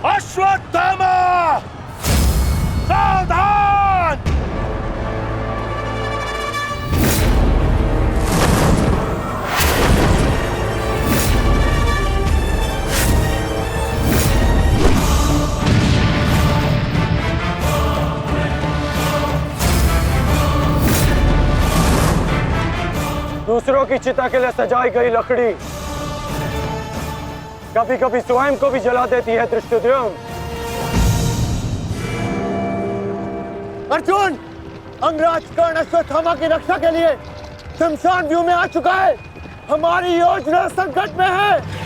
अश्वत्थामा सावधान। दूसरों की चिता के लिए सजाई गई लकड़ी कभी कभी स्वयं को भी जला देती है धृष्टद्युम्न। अर्जुन, अंगराज कर्ण अश्वत्थामा की रक्षा के लिए शमशान व्यू में आ चुका है। हमारी योजना संकट में है।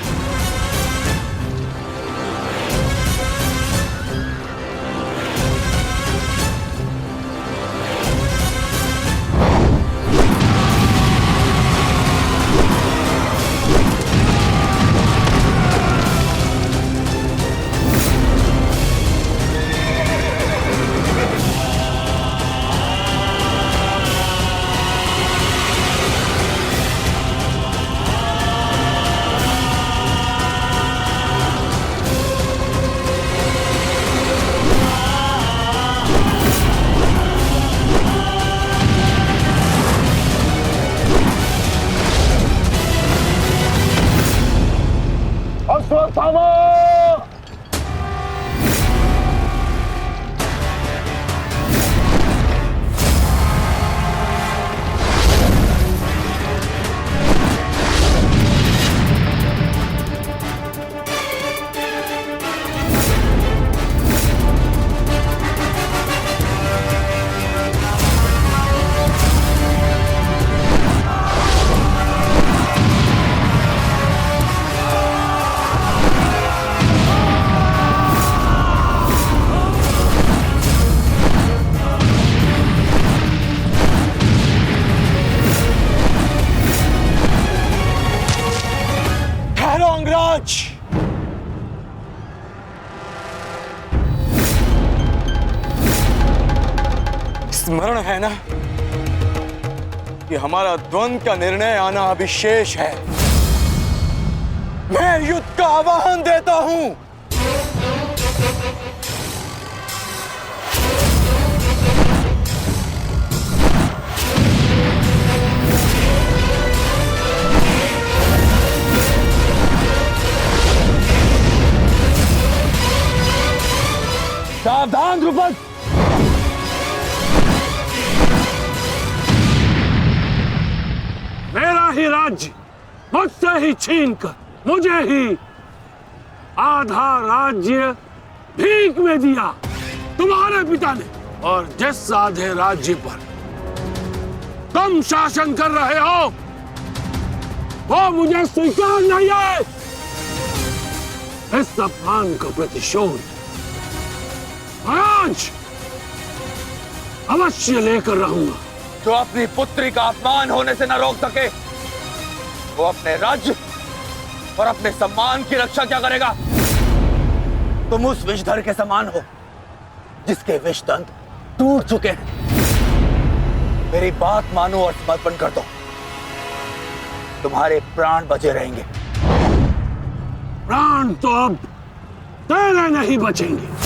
अश्वत्थामा! स्मरण है ना कि हमारा द्वंद्व का निर्णय आना अभी शेष है। मैं युद्ध का आह्वान देता हूं। सावधान द्रुपद! मेरा ही राज्य मुझसे ही छीनकर मुझे ही आधा राज्य भीख में दिया तुम्हारे पिता ने, और जिस आधे राज्य पर तुम शासन कर रहे हो वो मुझे स्वीकार नहीं है। इस अपमान का प्रतिशोध आज अवश्य लेकर रहूंगा। जो अपनी पुत्री का अपमान होने से न रोक सके वो अपने राज्य और अपने सम्मान की रक्षा क्या करेगा? तुम उस विषधर के समान हो जिसके विष दंत टूट चुके हैं। मेरी बात मानो और समर्पण कर दो, तुम्हारे प्राण बचे रहेंगे। प्राण तो अब तेरे नहीं बचेंगे।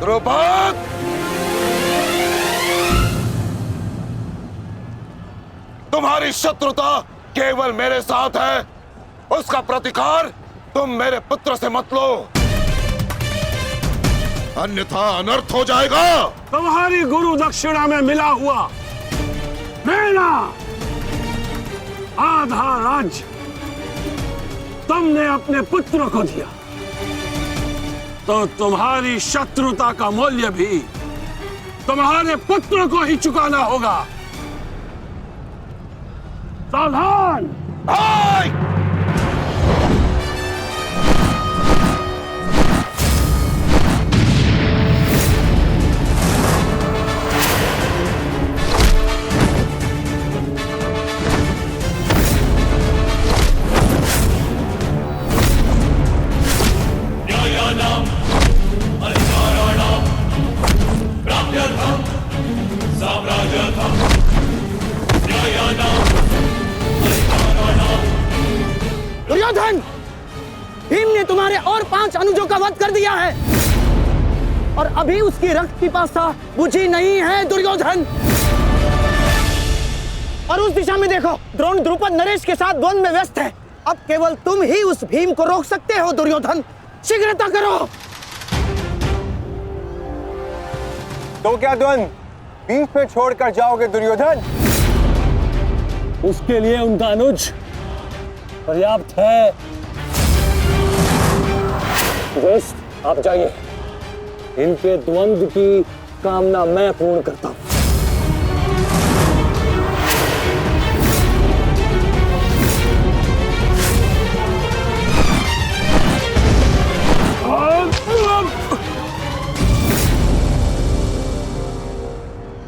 द्रुपद, तुम्हारी शत्रुता केवल मेरे साथ है, उसका प्रतिकार तुम मेरे पुत्र से मत लो, अन्यथा अनर्थ हो जाएगा। तुम्हारी गुरु दक्षिणा में मिला हुआ मेरा आधा राज्य तुमने अपने पुत्र को दिया, तो तुम्हारी शत्रुता का मूल्य भी तुम्हारे पुत्र को ही चुकाना होगा। सावधान! दुर्योधन, भीम ने तुम्हारे और 5 अनुजों का वध कर दिया है और अभी उसकी रक्त पिपासा बुझी नहीं है दुर्योधन। और उस दिशा में देखो, द्रोण द्रुपद नरेश के साथ द्वंद्व में व्यस्त है। अब केवल तुम ही उस भीम को रोक सकते हो दुर्योधन, शीघ्रता करो। तो क्या द्वंद्व बीच में छोड़कर जाओगे दुर्योधन? उसके लिए उनका अनुज पर्याप्त है। बस आप जाइए, इनके द्वंद्व की कामना मैं पूर्ण करता हूं।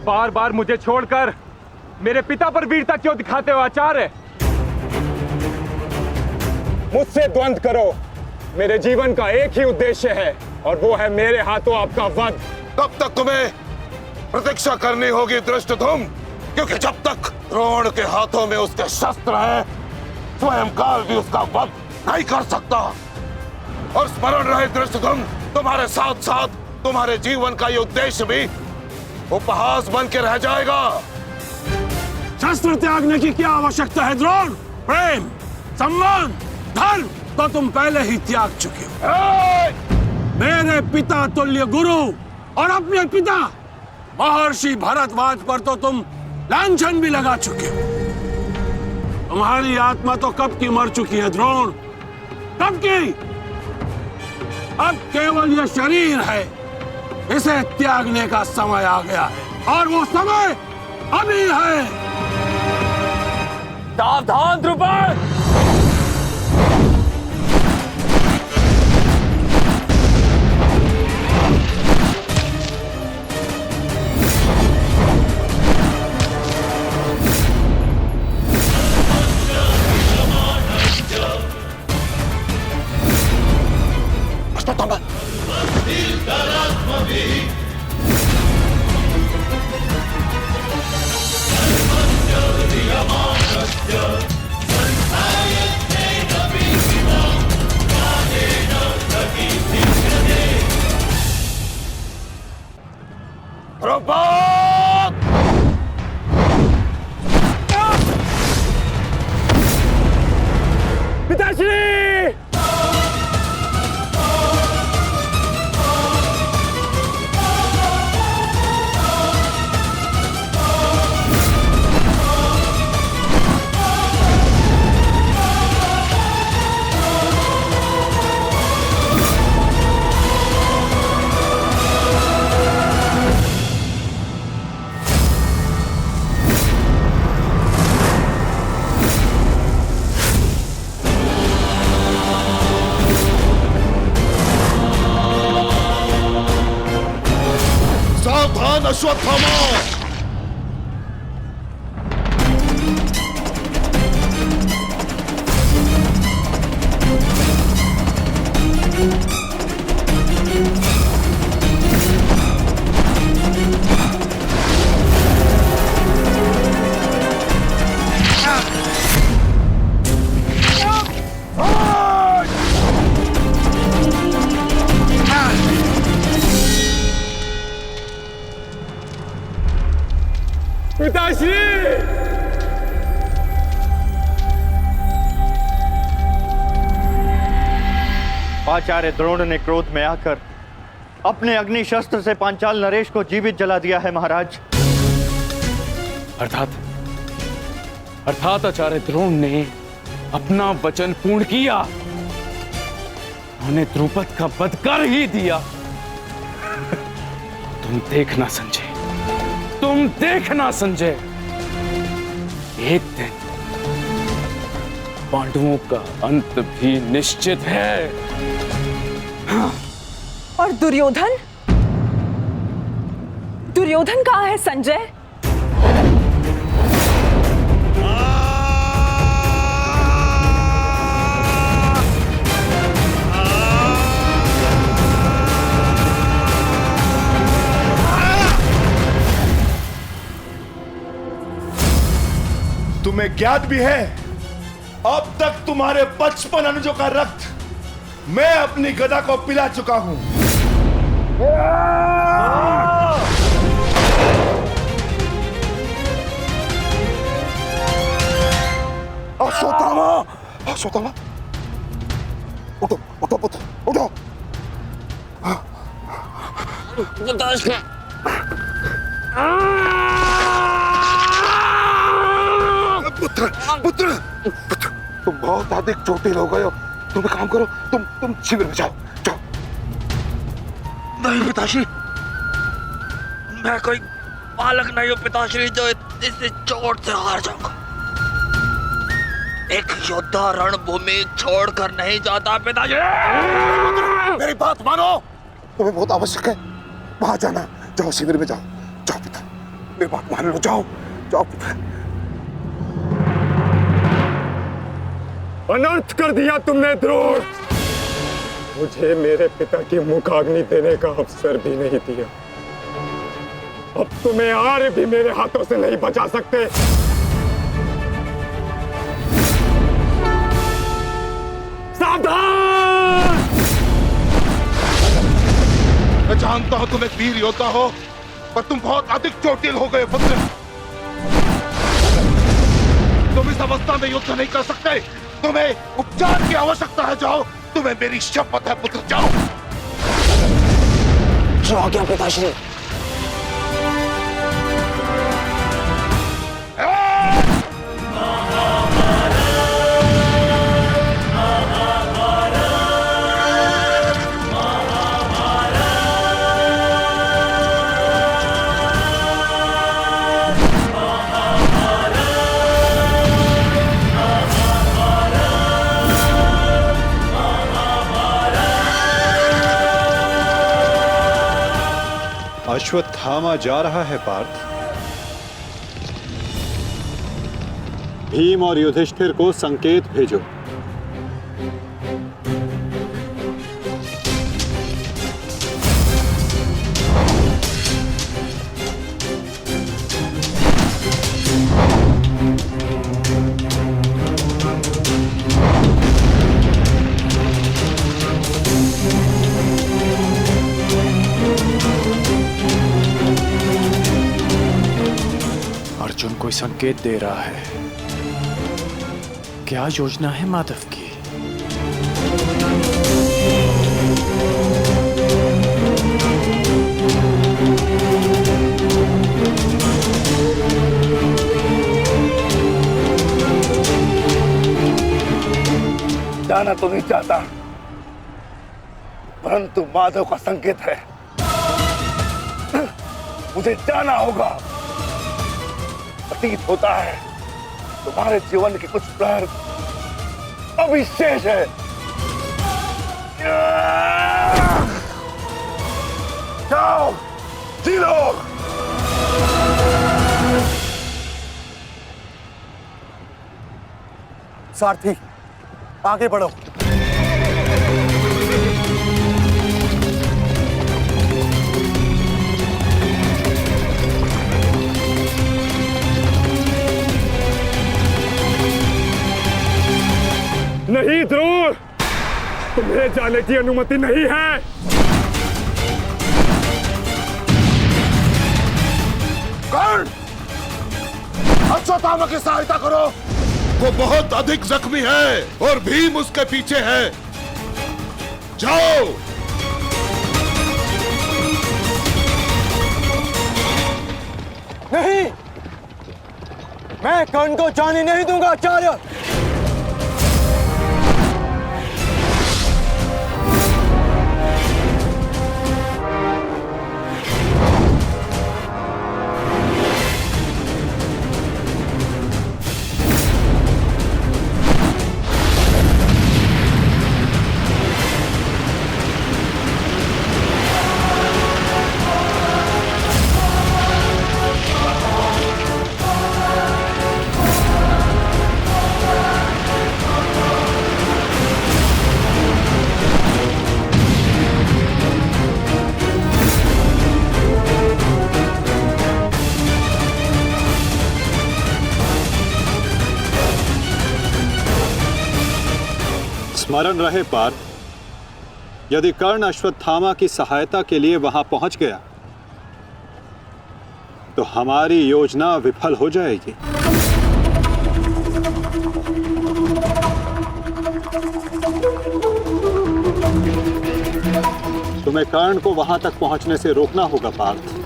बार बार मुझे छोड़कर मेरे पिता पर वीरता क्यों दिखाते हो आचार्य? मुझसे द्वंद्व करो, मेरे जीवन का एक ही उद्देश्य है और वो है मेरे हाथों आपका वध। तब तक तुम्हें प्रतीक्षा करनी होगी धृष्टद्युम्न, क्योंकि जब तक द्रोण के हाथों में उसके शस्त्र हैं, स्वयं काल भी उसका वध नहीं कर सकता। और स्मरण रहे धृष्टद्युम्न, तुम्हारे साथ साथ तुम्हारे जीवन का ये उद्देश्य भी उपहास बन के रह जाएगा। शस्त्र त्यागने की क्या आवश्यकता है द्रोण? प्रेम, सम्मान, धर्म तो तुम पहले ही त्याग चुके हो। मेरे पिता तुल्य गुरु और अपने पिता महर्षि भरद्वाज पर तो तुम लांछन भी लगा चुके हो। तुम्हारी आत्मा तो कब की मर चुकी है द्रोण, कब की। अब केवल यह शरीर है, इसे त्यागने का समय आ गया है और वो समय अभी है। सावधान द्रुपद! द्रुपद! पिताश्री! सावधान अश्वत्थामा! पिताश्री! आचार्य द्रोण ने क्रोध में आकर अपने अग्नि शस्त्र से पांचाल नरेश को जीवित जला दिया है महाराज। अर्थात आचार्य द्रोण ने अपना वचन पूर्ण किया, उन्हें द्रुपद का वध कर ही दिया। तुम देखना संजय, तुम देखना संजय, एक दिन पांडवों का अंत भी निश्चित है। और दुर्योधन? दुर्योधन कहाँ है संजय? तुम्हें ज्ञात भी है, अब तक तुम्हारे 55 अनुजों का रक्त मैं अपनी गदा को पिला चुका हूं। अश्वत्थामा, अश्वत्थामा, उठो उठो पुत्र, उठो। पुत्र पुत्र पुत्र, तुम बहुत अधिक चोटिल हो गए हो। तुम एक काम करो, तुम शिविर में जाओ, जाओ। नहीं पिताश्री, मैं कोई बालक नहीं हूँ पिताश्री जो इस चोट से हार जाऊंगा। एक योद्धा रणभूमि छोड़कर नहीं जाता पिताश्री। मेरी बात मानो, तुम्हें बहुत आवश्यक है वहां जाना। जाओ शिविर में जाओ, जाओ पिता, मेरी बात मान लो, जाओ जाओ पिता। अनर्थ कर दिया तुमने द्रोण। मुझे मेरे पिता की मुखाग्नि देने का अवसर भी नहीं दिया। अब तुम्हें आर्य भी मेरे हाथों से नहीं बचा सकते। सावधान! मैं जानता हूं तुम एक वीर योद्धा हो, पर तुम बहुत अधिक चोटिल हो गए पुत्र। तुम इस अवस्था में युद्ध नहीं कर सकते। तुम्हें उपचार की आवश्यकता है। जाओ, तुम्हें मेरी शपथ है पुत्र, जाओ। जो आज्ञा पिताश्री। अश्वत्थामा जा रहा है पार्थ। भीम और युधिष्ठिर को संकेत भेजो। अर्जुन कोई संकेत दे रहा है। क्या योजना है माधव की? जाना तो नहीं चाहता, परंतु माधव का संकेत है। मुझे जाना होगा। प्रतीत होता है तुम्हारे जीवन के कुछ प्रहर अभी शेष है। जाओ, जी लो। सारथी, आगे बढ़ो। नहीं द्रोण, तुम्हें जाने की अनुमति नहीं है। कर्ण, अश्वत्थामा की सहायता करो। वो बहुत अधिक जख्मी है और भीम उसके पीछे है। जाओ। नहीं, मैं कर्ण को जाने नहीं दूंगा आचार्य। स्मरण रहे पार्थ, यदि कर्ण अश्वत्थामा की सहायता के लिए वहां पहुंच गया तो हमारी योजना विफल हो जाएगी। तुम्हें कर्ण को वहां तक पहुंचने से रोकना होगा पार्थ।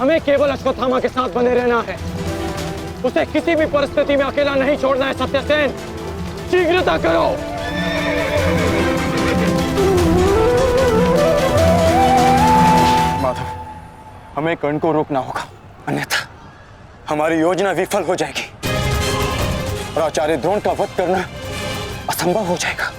हमें केवल अश्वत्थामा के साथ बने रहना है। उसे किसी भी परिस्थिति में अकेला नहीं छोड़ना है। सत्यसेन, शीघ्रता करो। माधव, हमें कर्ण को रोकना होगा, अन्यथा हमारी योजना विफल हो जाएगी और आचार्य द्रोण का वध करना असंभव हो जाएगा।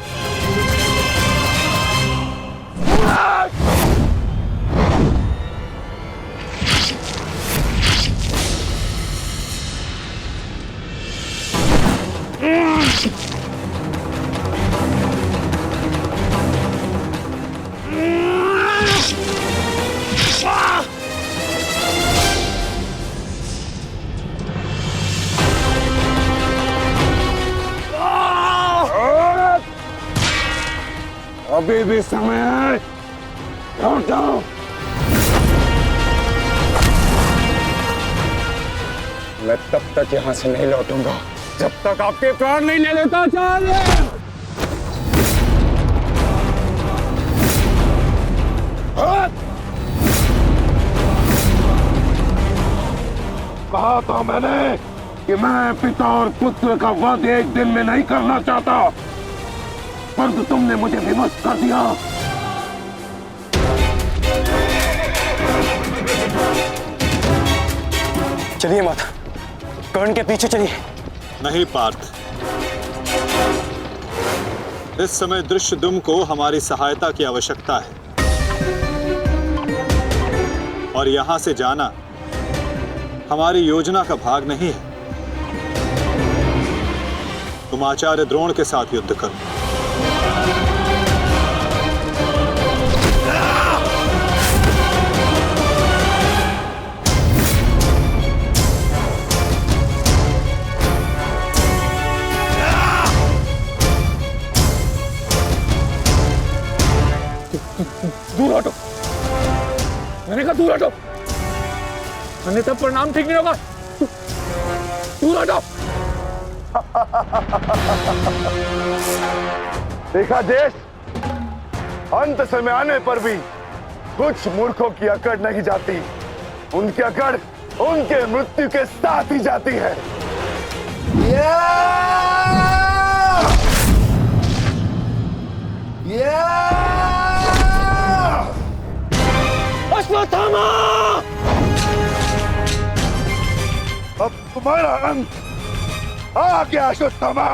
अभी भी समय है, लौट जाओ। मैं तब तक यहां से नहीं लौटूंगा जब तक आपके प्राण नहीं ले लेता आचार्य। कहा था मैंने कि मैं पिता और पुत्र का वध एक दिन में नहीं करना चाहता, परंतु तुमने मुझे विवश कर दिया। चलिए माता, कर्ण के पीछे चलिए। नहीं पार्थ, इस समय दृश्यद्युम्न को हमारी सहायता की आवश्यकता है और यहां से जाना हमारी योजना का भाग नहीं है। तुम आचार्य द्रोण के साथ युद्ध करो। दूर हटो, मैंने कहा दूर हटो, अन्यथा परिणाम ठीक नहीं होगा। दूर हटो। देखा देश, अंत समय आने पर भी कुछ मूर्खों की अकड़ नहीं जाती, उनकी अकड़ उनके मृत्यु के साथ ही जाती है। अश्वत्थामा! अब तुम्हारा अंत आ गया अश्वत्थामा।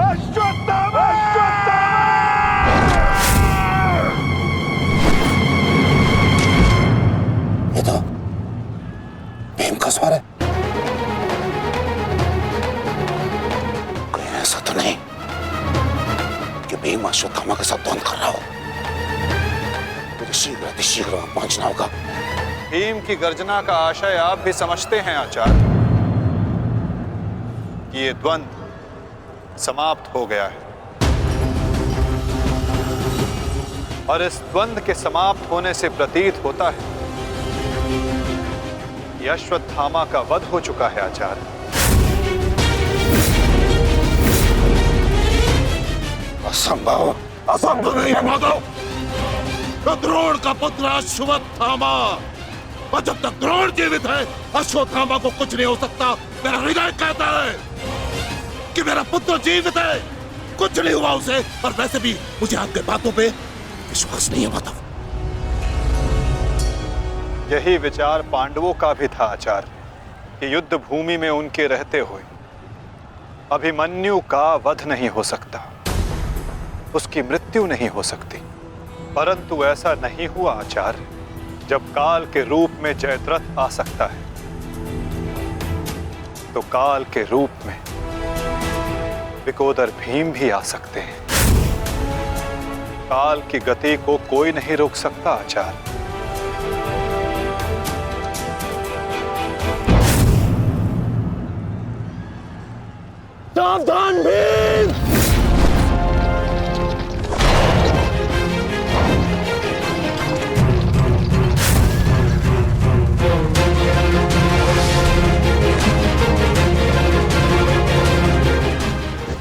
अश्वत्थामा! ये तो भीम का स्वर है। कहीं ऐसा तो नहीं कि भीम अश्वत्थामा के साथ द्वंद्व कर रहा हो। मुझे शीघ्र वहां पहुंचना होगा। भीम की गर्जना का आशय आप भी समझते हैं आचार्य कि ये द्वंद्व समाप्त हो गया है और इस द्वंद्व के समाप्त होने से प्रतीत होता है कि अश्वत्थामा का वध हो चुका है आचार्य। असंभव, असंभव नहीं है माधव। द्रोण का पुत्र अश्वत्थामा, और जब तक द्रोण जीवित है अश्वत्थामा को कुछ नहीं हो सकता। मेरा हृदय कहता है कि मेरा पुत्र जीवित है, कुछ नहीं हुआ उसे। और वैसे भी मुझे आपके बातों पे विश्वास नहीं है माधव। यही विचार पांडवों का भी था आचार्य कि युद्ध भूमि में उनके रहते हुए अभिमन्यु का वध नहीं हो सकता, उसकी मृत्यु नहीं हो सकती। परंतु ऐसा नहीं हुआ आचार्य। जब काल के रूप में जयद्रथ आ सकता है तो काल के रूप में विकोदर भीम भी आ सकते हैं। काल की गति को कोई नहीं रोक सकता आचार्य। सावधान भीम!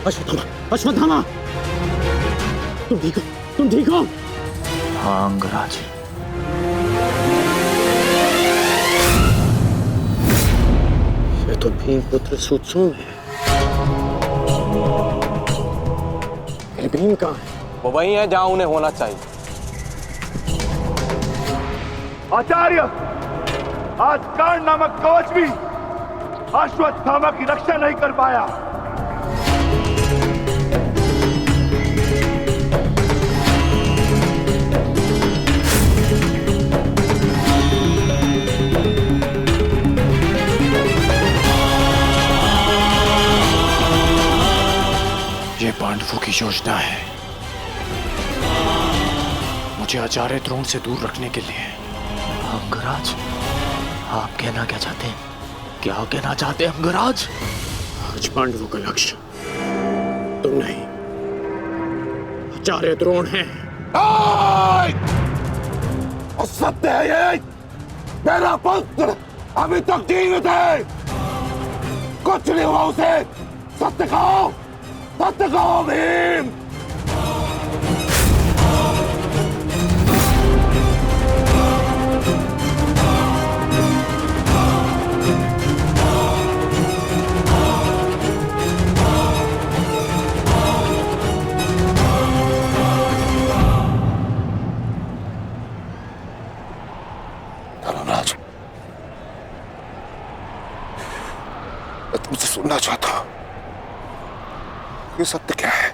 अश्वत्थामा, अश्वत्थामा, तुम ठीक हो? तुम ठीक हो? हाँ अंगराज। ये तो भीम पुत्र सूत्सों है। भीम कहाँ है? वो वही है जहां उन्हें होना चाहिए। आचार्य, आज कर्ण नामक कवच भी अश्वत्थामा की रक्षा नहीं कर पाया। ये पांडवों की योजना है, मुझे आचार्य द्रोण से दूर रखने के लिए। अंगराज, आप कहना क्या चाहते हैं? क्या कहना चाहते हैं अंगराज? आज पांडवों का लक्ष्य तुम नहीं, आचार्य द्रोण है। और सत्य है ये, मेरा पुत्र अभी तक जीवित है, कुछ नहीं हुआ उसे। सत्य कहो, सत्य कहो भीम। धर्मराज, मैं तुमसे सुनना चाहता हूं, ये सत्य क्या है?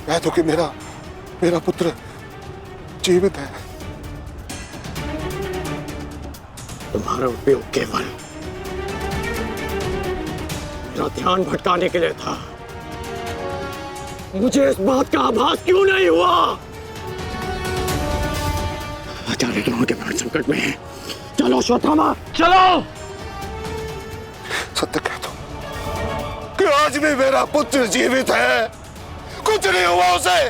कह दो कि मेरा पुत्र जीवित है। तुम्हारा उपयोग केवल मेरा ध्यान भटकाने के लिए था। मुझे इस बात का आभास क्यों नहीं हुआ? आचार्य द्रोण के प्राण संकट में है। चलो अश्वत्थामा, चलो। सत्य कह दो कि आज भी मेरा पुत्र जीवित है, कुछ नहीं हुआ उसे,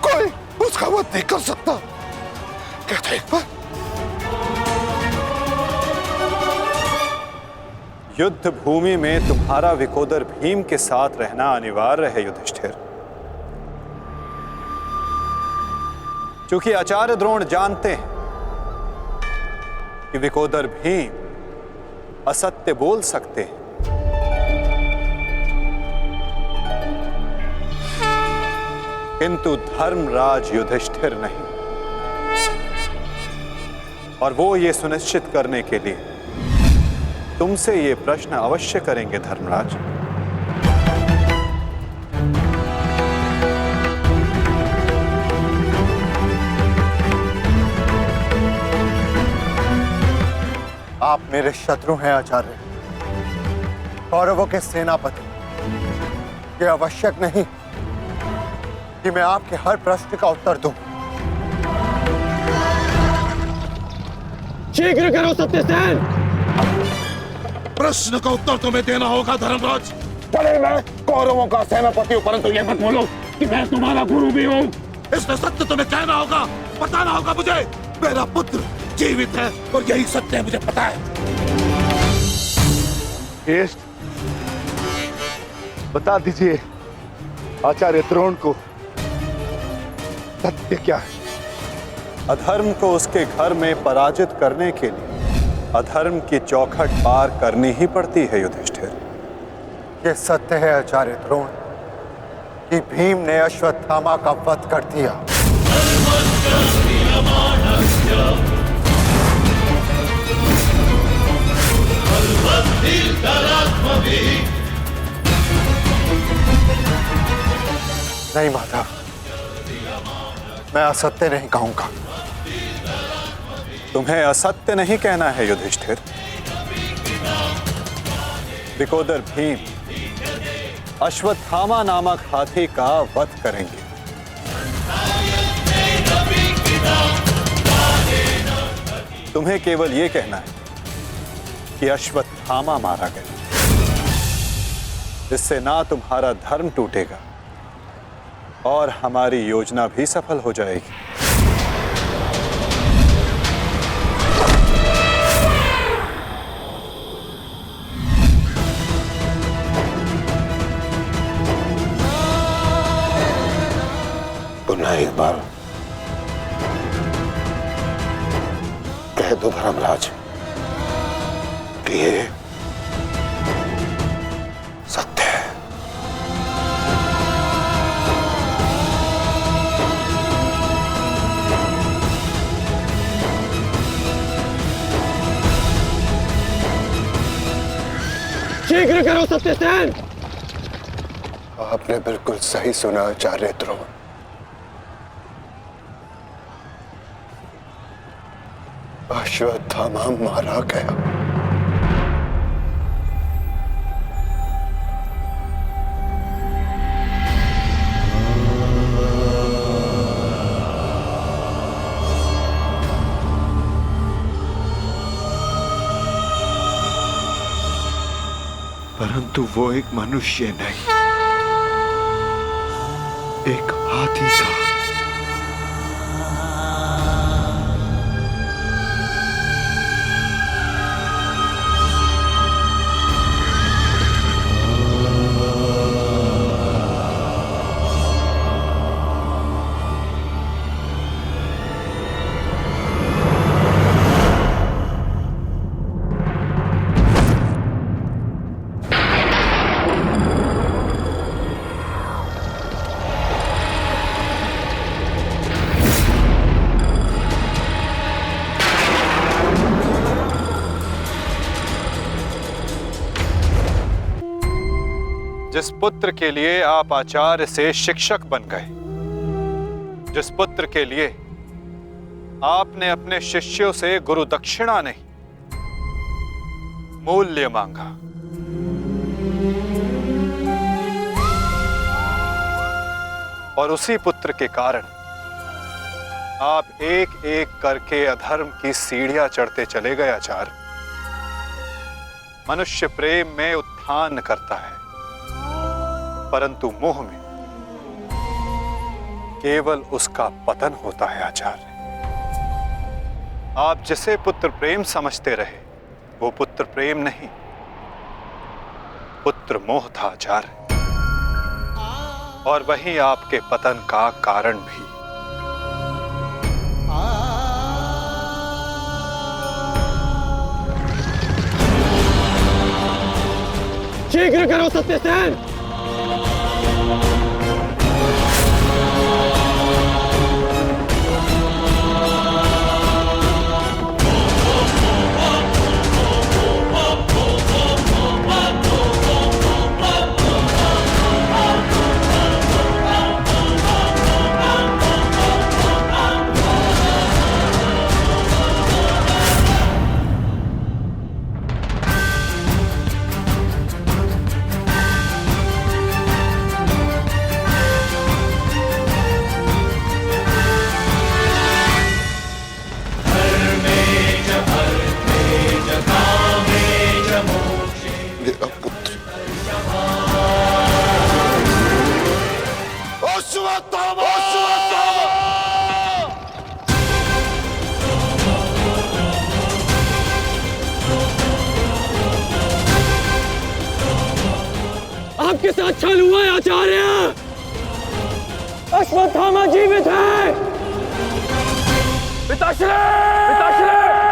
कोई उसका वध नहीं कर सकता। कहते एक बार। युद्ध भूमि में तुम्हारा विकोदर भीम के साथ रहना अनिवार्य है युधिष्ठिर, क्योंकि आचार्य द्रोण जानते हैं कि विकोदर भीम असत्य बोल सकते हैं, किंतु धर्मराज युधिष्ठिर नहीं। और वो ये सुनिश्चित करने के लिए तुमसे ये प्रश्न अवश्य करेंगे धर्मराज। आप मेरे शत्रु हैं आचार्य, कौरवों के सेनापति। ये आवश्यक नहीं कि मैं आपके हर प्रश्न का उत्तर दूं। शीघ्र करो सत्यसेन। प्रश्न का उत्तर तुम्हें देना होगा धर्मराज। भले मैं कौरवों का सेनापति हूं, परंतु ये मत बोलो कि मैं तुम्हारा गुरु भी हूं। इसमें सत्य तुम्हें कहना होगा, बताना होगा मुझे। मेरा पुत्र जीवित है और यही सत्य है, मुझे पता है। श्रेष्ठ, बता दीजिए आचार्य द्रोण को सत्य क्या है? अधर्म को उसके घर में पराजित करने के लिए अधर्म की चौखट पार करनी ही पड़ती है युधिष्ठिर। ये सत्य है आचार्य द्रोण कि भीम ने अश्वत्थामा का वध कर दिया। नहीं माधव, मैं असत्य नहीं कहूंगा। तुम्हें असत्य नहीं कहना है युधिष्ठिर। विकोदर भीम अश्वत्थामा नामक हाथी का वध करेंगे। तुम्हें केवल यह कहना है कि अश्वत्थामा मारा गया। इससे ना तुम्हारा धर्म टूटेगा और हमारी योजना भी सफल हो जाएगी। पुनः एक बार कह दो धर्मराज कि ये सत्य है। शीघ्र करो सत्यसेन। आपने बिल्कुल सही सुना आचार्य द्रोण। अश्वत्थामा मारा गया। परंतु वो एक मनुष्य नहीं, एक हाथी था। जिस पुत्र के लिए आप आचार्य से शिक्षक बन गए, जिस पुत्र के लिए आपने अपने शिष्यों से गुरु दक्षिणा नहीं मूल्य मांगा, और उसी पुत्र के कारण आप एक एक करके अधर्म की सीढ़ियां चढ़ते चले गए आचार्य। मनुष्य प्रेम में उत्थान करता है, परंतु मोह में केवल उसका पतन होता है आचार्य। आप जिसे पुत्र प्रेम समझते रहे वो पुत्र प्रेम नहीं, पुत्र मोह था आचार्य, और वही आपके पतन का कारण भी। शीघ्र करो सत्यसेन। आपके साथ छल हुआ है आचार्य। अश्वत्थामा जीवित है। पिताश्री! पिताश्री!